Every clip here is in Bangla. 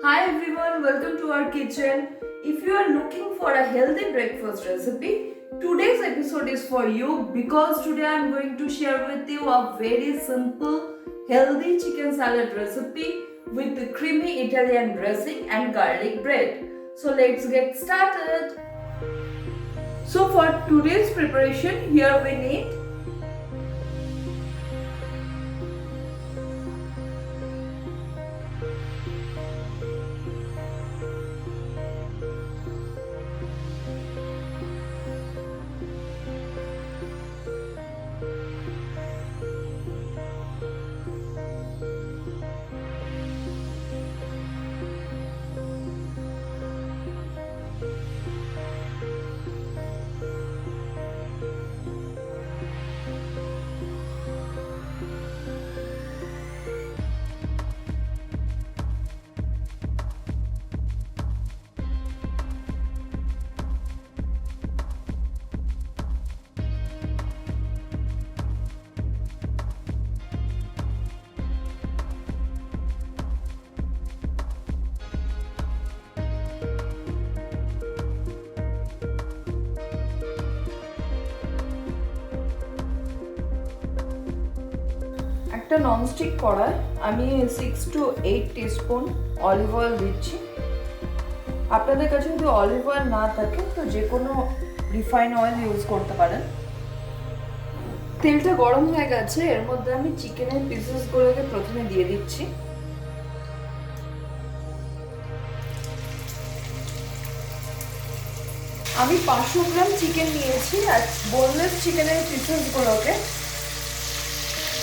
Hi everyone, welcome to our kitchen. If you are looking for a healthy breakfast recipe, today's episode is for you because today I am going to share with you a very simple, healthy chicken salad recipe with the creamy Italian dressing and garlic bread. So let's get started. So for today's preparation, here we need একটা ননস্টিক কড়ায় আমি 6 to 8 টিস্পুন অলিভ অয়েল দিচ্ছি। আপনাদের কাছে যদি অলিভ অয়েল না থাকে তো যে কোনো রিফাইন অয়েল ইউজ করতে পারেন। তেলটা গরম হয়ে গেছে, এর মধ্যে আমি চিকেনের পিসেসগুলোকে প্রথমে দিয়ে দিচ্ছি। আমি 500 গ্রাম চিকেন নিয়েছি আর বোনলেস চিকেনের পিসেসগুলোকে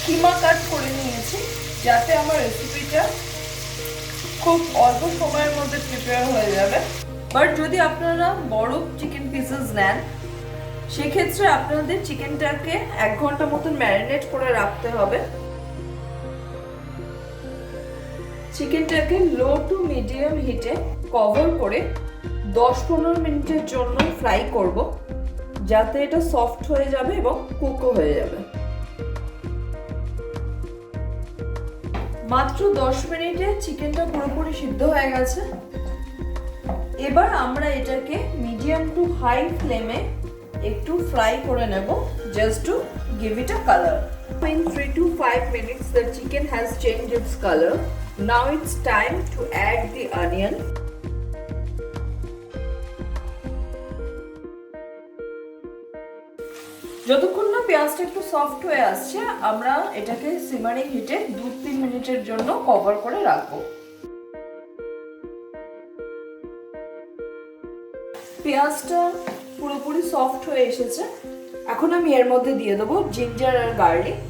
কিমা কাট করে নিয়েছি যাতে আমার রেসিপিটা খুব অল্প সময়ের মধ্যে প্রিপেয়ার হয়ে যাবে। বাট যদি আপনারা বড় চিকেন পিসেস নেন সেক্ষেত্রে আপনাদের চিকেনটাকে 1 ঘন্টা মতন ম্যারিনেট করে রাখতে হবে। চিকেনটাকে লো টু মিডিয়াম হিটে কভার করে 10-15 মিনিটের জন্য ফ্রাই করব যাতে এটা সফট হয়ে যাবে এবং কুকও হয়ে যাবে। মাত্র 10 মিনিটে চিকেনটা পুরোপুরি সিদ্ধ হয়ে গেছে। এবার আমরা এটাকে মিডিয়াম টু হাই ফ্লেমে একটু ফ্রাই করে নেব just to give it a color. In 3 to 5 minutes the chicken has changed its color. Now it's time to add the onion. যতক্ষণ না পেঁয়াজটা একটু সফট হয়ে আসছে আমরা এটাকে সিমারিং হিটে 2-3 মিনিটের জন্য কভার করে রাখবো। পেঁয়াজটা পুরোপুরি সফট হয়ে এসেছে, এখন আমি এর মধ্যে দিয়ে দেবো জিঞ্জার আর গার্লিক।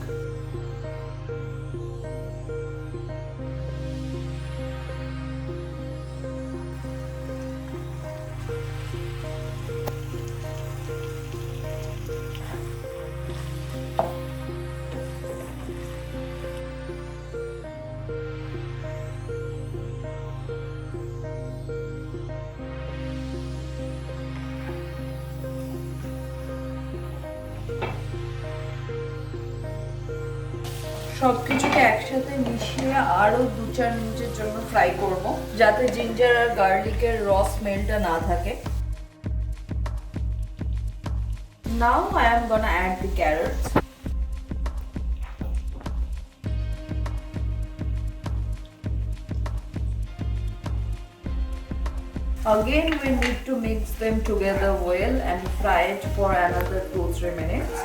সবকিছুকে একসাথে মিশিয়ে আরো 2-4 মিনিটের জন্য ফ্রাই করব যাতে জিঞ্জার আর গার্লিকের র স্মেলটা না থাকে। Now I am gonna add the carrots. Again we need to mix them together well and fry it for another 2-3 minutes.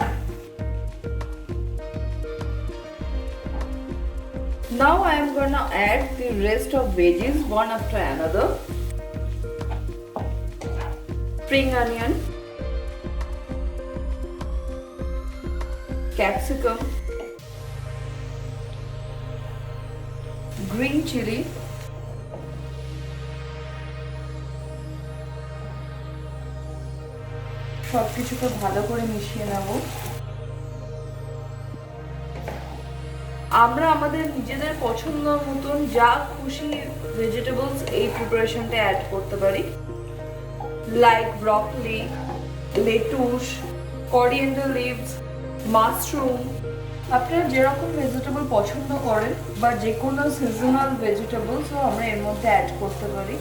Now I am gonna add the rest of veggies one after another. Spring onion, capsicum, green chili, সবকিছুকে ভালো করে মিশিয়ে নেব। আমরা আমাদের নিজেদের পছন্দ মতন যা খুশি ভেজিটেবলস এই প্রিপারেশনটা অ্যাড করতে পারি, like broccoli, lettuce, coriander leaves, mushroom, আপনারা যেরকম ভেজিটেবল পছন্দ করেন বা যে কোনো সিজনাল ভেজিটেবলসও আমরা এর মধ্যে অ্যাড করতে পারি।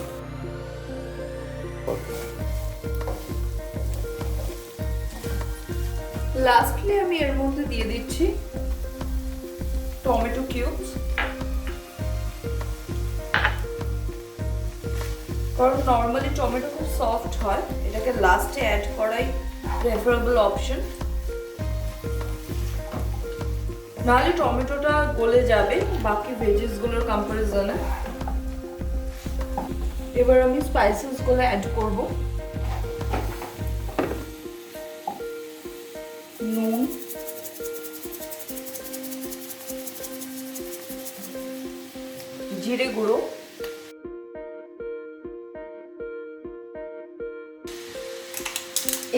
লাস্টলি আমি এর মধ্যে দিয়ে দিচ্ছি টমেটো কিউবস, কারণ নর্মালি টমেটো খুব সফট হয়, এটাকে লাস্টে অ্যাড করাই প্রেফারেবল অপশন, নাহলে টমেটোটা গলে যাবে বাকি ভেজিসগুলোর কম্পারিজনে। এবার আমি স্পাইসেসগুলো অ্যাড করব। নুন, জিরে গুঁড়ো,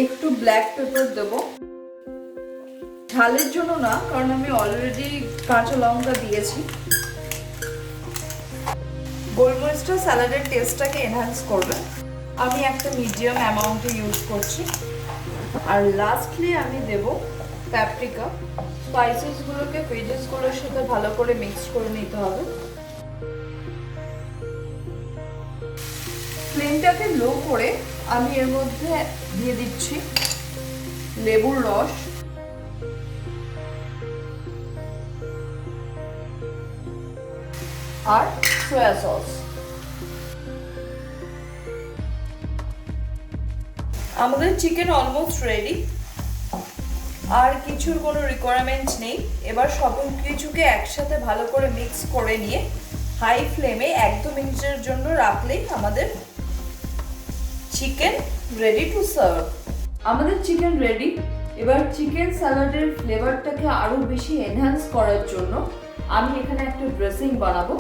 একটু ব্ল্যাক পেপার দেবো, ঝালের জন্য না, কারণ আমি অলরেডি কাঁচা লঙ্কা দিয়েছি। গোলমরিচটা স্যালাডের টেস্টটাকে এনহ্যান্স করবে, আমি একটা মিডিয়াম অ্যামাউন্টে ইউজ করছি। আর লাস্টলি আমি দেব প্যাপরিকা। স্পাইসেসগুলোকে ভেজেসগুলোর সাথে ভালো করে মিক্স করে নিতে হবে। ফ্লেমটাকে লো করে আমি এর মধ্যে দিয়ে দিচ্ছি লেবুর রস, আর সয়া সস। আমাদের চিকেন অলমোস্ট রেডি, আর কিছুর কোনো রিকোয়ারমেন্ট নেই। এবার সব কিছুকে একসাথে ভালো করে মিক্স করে নিয়ে হাই ফ্লেমে 1-2 মিনিটের জন্য রাখলেই আমাদের চিকেন রেডি টু সার্ভ। আমাদের চিকেন রেডি। এবার চিকেন স্যালাডের ফ্লেভারটাকে আরো বেশি এনহ্যান্স করার জন্য আমি এখানে একটা ড্রেসিং বানাবো,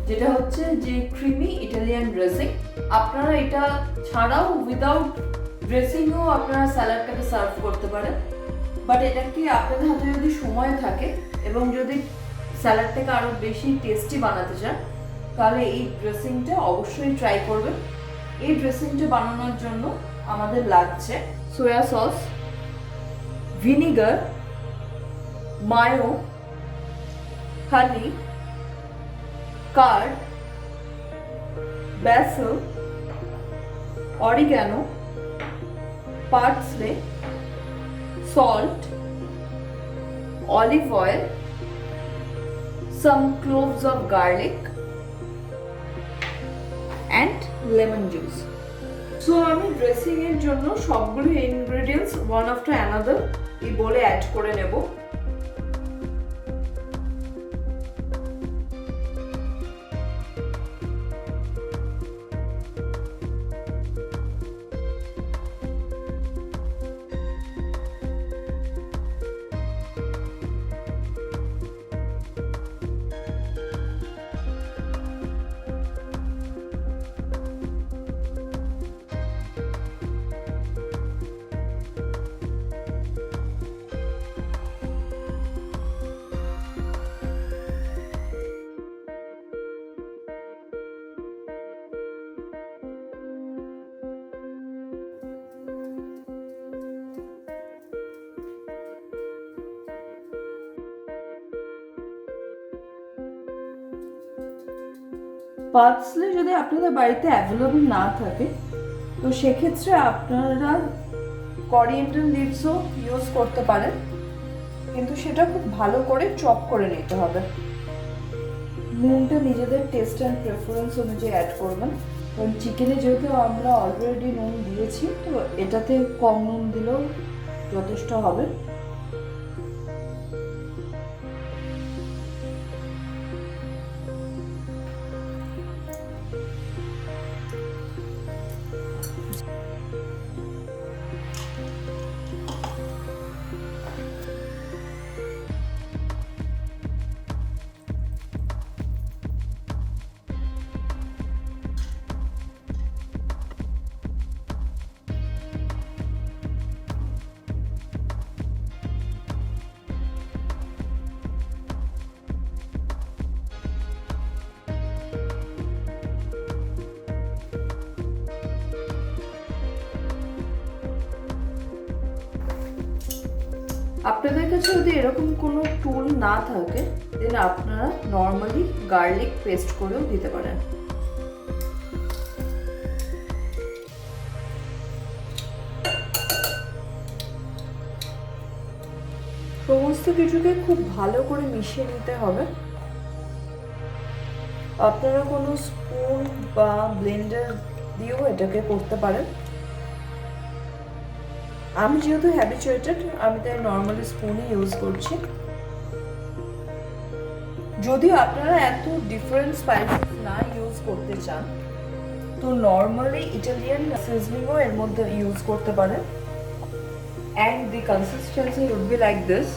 যেটা হচ্ছে যে ক্রিমি ইটালিয়ান ড্রেসিং। আপনারা এটা ছাড়াও উইদাউট ড্রেসিংও আপনারা স্যালাডটাকে সার্ভ করতে পারেন, বাট এটা কি আপনাদের হাতে যদি সময় থাকে এবং যদি স্যালাডটাকে আরো বেশি টেস্টি বানাতে চান, তাহলে এই ড্রেসিংটা অবশ্যই ট্রাই করবেন। এই ড্রেসিংটা বানানোর জন্য আমাদের লাগছে soya sauce, vinegar, mayo, honey, curd, basil, oregano, parsley, salt, olive oil, some cloves of garlic and lemon juice. So আমি ড্রেসিং এর জন্য সবগুলো ইনগ্রেডিয়েন্টস one after another এই বলে অ্যাড করে নেব। পার্সলে যদি আপনাদের বাড়িতে অ্যাভেলেবল না থাকে, তো সেক্ষেত্রে আপনারা করিয়েন্ডার লিভসও ইউজ করতে পারেন, কিন্তু সেটা খুব ভালো করে চপ করে নিতে হবে। নুনটা নিজেদের টেস্ট অ্যান্ড প্রেফারেন্স অনুযায়ী অ্যাড করবেন, কারণ চিকেনে যেহেতু আমরা অলরেডি নুন দিয়েছি, তো এটাতে কম নুন দিলেও যথেষ্ট হবে। আপনাদের কাছে যদি এরকম কোনো টুল না থাকে দেন আপনারা নর্মালি গার্লিক পেস্ট করেও দিতে পারেন। সমস্ত কিছুকে খুব ভালো করে মিশিয়ে নিতে হবে। আপনারা কোনো স্পুন বা ব্লেন্ডার দিয়েও এটাকে করতে পারেন। আমি যেহেতু হ্যাবিচুয়েটেড আমি তাই নর্মালি স্পুনই ইউজ করছি। যদি আপনারা এত ডিফারেন্ট স্পাইসেস না ইউজ করতে চান তো নর্মালি ইটালিয়ান সিজনিংও এর মধ্যে ইউজ করতে পারেন। And the consistency would be like this.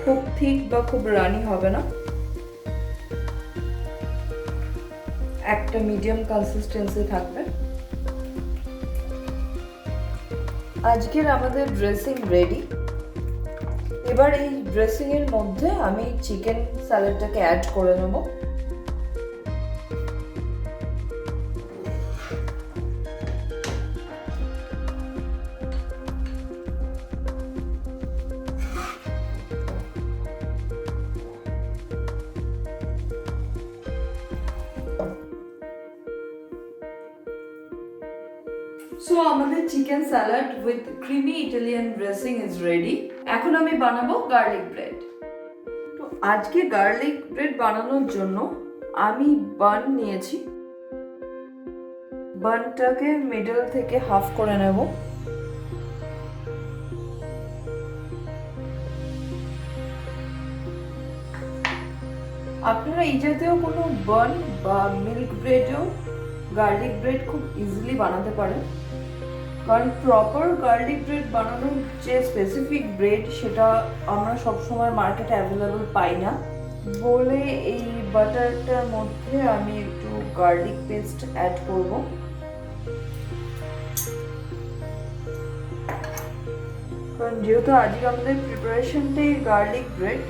খুব থিক বা খুব রানি হবে না, একটা মিডিয়াম কনসিস্টেন্সি থাকবে। আজকের আমাদের ড্রেসিং রেডি। এবার এই ড্রেসিং এর মধ্যে আমি চিকেন স্যালাডটাকে অ্যাড করে নেব। সো আমাদের chicken salad with creamy Italian dressing is ready. এখন আমি বানাবো গার্লিক ব্রেড। তো আজকে গার্লিক ব্রেড বানানোর জন্য আমি বান নিয়েছি। বানটাকে মিডল থেকে হাফ করে নেব। আপনারা এই জাতীয় কোনো বান বা মিল্ক ব্রেডও গার্লিক ব্রেড খুব ইজিলি বানাতে পারেন, কারণ প্রপার গার্লিক ব্রেড বানানোর যে স্পেসিফিক ব্রেড সেটা আমরা সবসময় মার্কেটে অ্যাভেলেবল পাই না বলে এই বাটারটার মধ্যে আমি একটু গার্লিক পেস্ট অ্যাড করব। কারণ যেহেতু আজকে আমাদের প্রিপারেশনটাই গার্লিক ব্রেড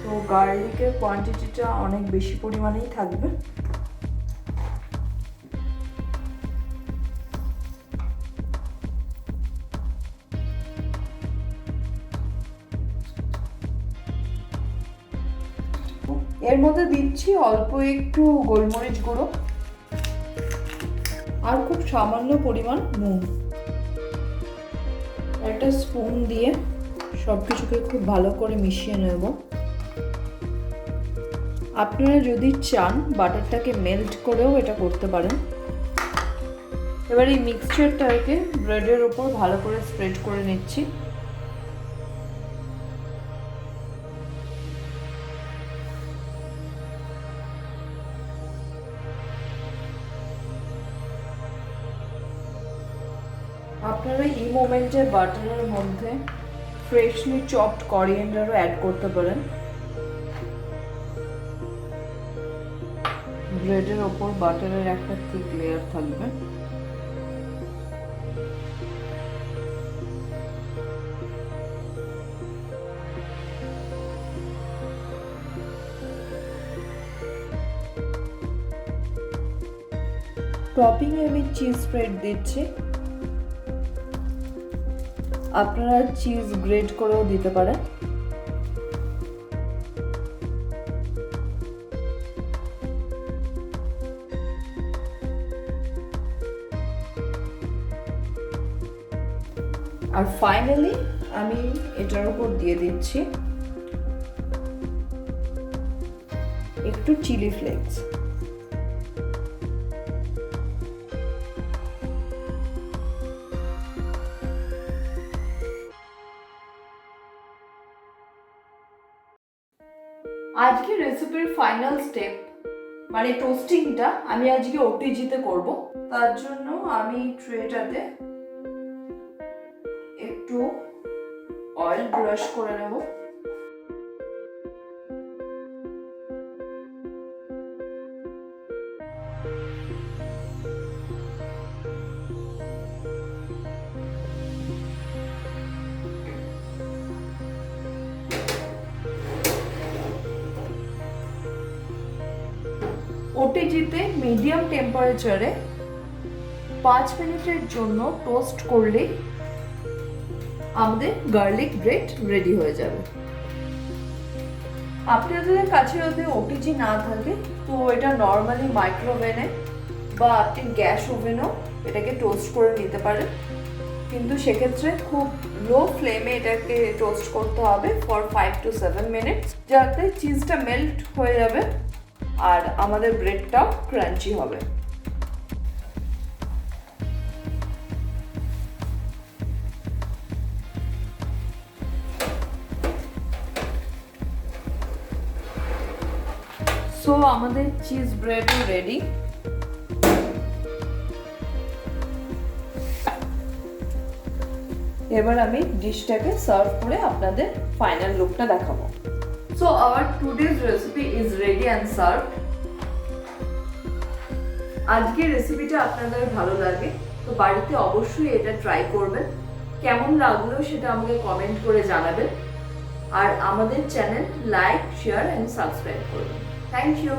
তো গার্লিকের কোয়ান্টিটিটা অনেক বেশি পরিমাণেই থাকবে। এর মধ্যে দিচ্ছি অল্প একটু গোলমরিচ গুঁড়ো আর খুব সামান্য পরিমাণ নুন। একটা স্পুন দিয়ে সবকিছুকে খুব ভালো করে মিশিয়ে নেব। আপনারা যদি চান বাটারটাকে মেল্ট করেও এটা করতে পারেন। এবার এই মিক্সচারটাকে ব্রেডের ওপর ভালো করে স্প্রেড করে নিচ্ছি। আপনারা এই মোমেন্টে বাটারের মধ্যে ফ্রেশলি চপড করিয়েন্ডারও অ্যাড করতে পারেন। ব্রেডের ওপর বাটারের একটা থিক লেয়ার থাকবে। টপিংয়ে আমি চিজ স্প্রেড দিচ্ছি। আপনারা চিজ গ্রেট করেও দিতে পারেন। আর ফাইনালি আমি এটার উপর দিয়ে দিচ্ছি একটু চিলি ফ্লেক্স। আজকে রেসিপির ফাইনাল স্টেপ মানে টোস্টিংটা আমি আজকে ওটিজিতে করব। তার জন্য আমি ট্রেটাতে একটু অয়েল ব্রাশ করে নেব। ওটিজিতে মিডিয়াম টেম্পারেচারে 5 মিনিটের জন্য টোস্ট করলেই আমাদের গার্লিক ব্রেড রেডি হয়ে যাবে। আপনাদের কাছে যদি ওটিজি না থাকে তো এটা নর্মালি মাইক্রোওভেনে বা আপনি গ্যাস ওভেনও এটাকে টোস্ট করে নিতে পারেন, কিন্তু সেক্ষেত্রে খুব লো ফ্লেমে এটাকে টোস্ট করতে হবে ফর 5 to 7 মিনিটস, যাতে চিজটা মেল্ট হয়ে যাবে আর আমাদের ব্রেডটাও ক্রাঞ্চি হবে। সো আমাদের চিজ ব্রেডও রেডি। এবার আমি ডিশটাকে সার্ভ করে আপনাদের ফাইনাল লুকটা দেখাবো। So our today's recipe is ready and served. আজকের রেসিপিটা আপনাদের ভালো লাগে তো বাড়িতে অবশ্যই এটা ট্রাই করবেন। কেমন লাগলো সেটা আমাকে কমেন্ট করে জানাবেন, আর আমাদের channel like, share and subscribe করবেন। Thank you.